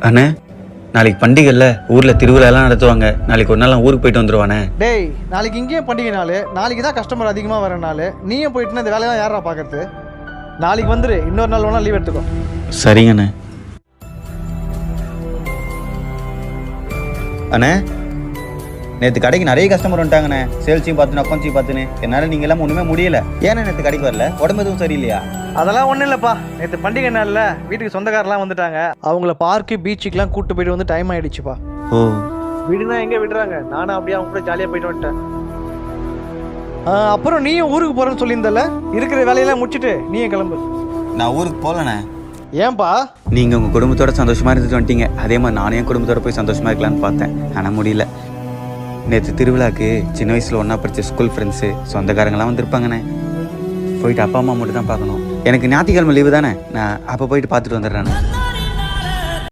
அண்ணே நாளைக்கு பண்டிகைல ஊரில் திருவிழாலாம் நடத்துவாங்க. நாளைக்கு ஒரு நாள் நான் ஊருக்கு போயிட்டு வந்துடுவானே. டேய் நாளைக்கு இங்கேயும் பண்டிகை நாள், நாளைக்கு தான் கஸ்டமர் அதிகமாக வர நாள். நீயும் போயிட்டுனா இந்த வேலையெல்லாம் யாரா பார்க்கறது? நாளைக்கு வந்துரு, இன்னொரு நாள் வேணா லீவ் எடுத்துக்கோ. சரிங்கண்ணே. அண்ணே நேற்று கடைக்கு நிறைய கஸ்டமர் வந்துட்டாங்கண்ணே. சேல்ஸையும் பார்த்துன்னு அக்கௌண்ட்ஸையும் பார்த்துன்னு என்னால் நீங்கள் எல்லாம் ஒன்றுமே முடியல. ஏன்னா நேற்று கடைக்கு வரல? உடம்பு எதுவும் சரியில்லையா? அதெல்லாம் ஒன்றும் இல்லைப்பா, நேற்று பண்டிகை நாளில் வீட்டுக்கு சொந்தக்காரெலாம் வந்துட்டாங்க. அவங்கள பார்க்கு பீச்சுக்கெலாம் கூப்பிட்டு போயிட்டு வந்து டைம் ஆகிடுச்சுப்பா. ஓ வீடுனா எங்கே விடுறாங்க, நானும் அப்படியே அவங்க கூட ஜாலியாக போயிட்டு வந்துட்டேன். அப்புறம் நீயும் ஊருக்கு போகிறேன்னு சொல்லியிருந்தல, இருக்கிற வேலையெல்லாம் முடிச்சுட்டு நீயும் கிளம்பு. நான் ஊருக்கு போகலண்ணே. ஏன்பா? நீங்கள் உங்கள் குடும்பத்தோட சந்தோஷமாக இருந்துட்டு வந்துட்டீங்க. அதே மாதிரி நானும் என் குடும்பத்தோட போய் சந்தோஷமாக இருக்கலான்னு பார்த்தேன். ஆனால் முடியல. நேற்று திருவிழாக்கு சின்ன வயசில் ஒன்றா படித்த ஸ்கூல் ஃப்ரெண்ட்ஸு சொந்தக்காரங்களாம் வந்திருப்பாங்கண்ணே. போயிட்டு அப்பா அம்மா மட்டும் தான் பார்க்கணும். எனக்கு ஞாயிற்றுக்கிழமை லீவு தானே, நான் அப்போ போயிட்டு பார்த்துட்டு வந்துடுறேண்ணே.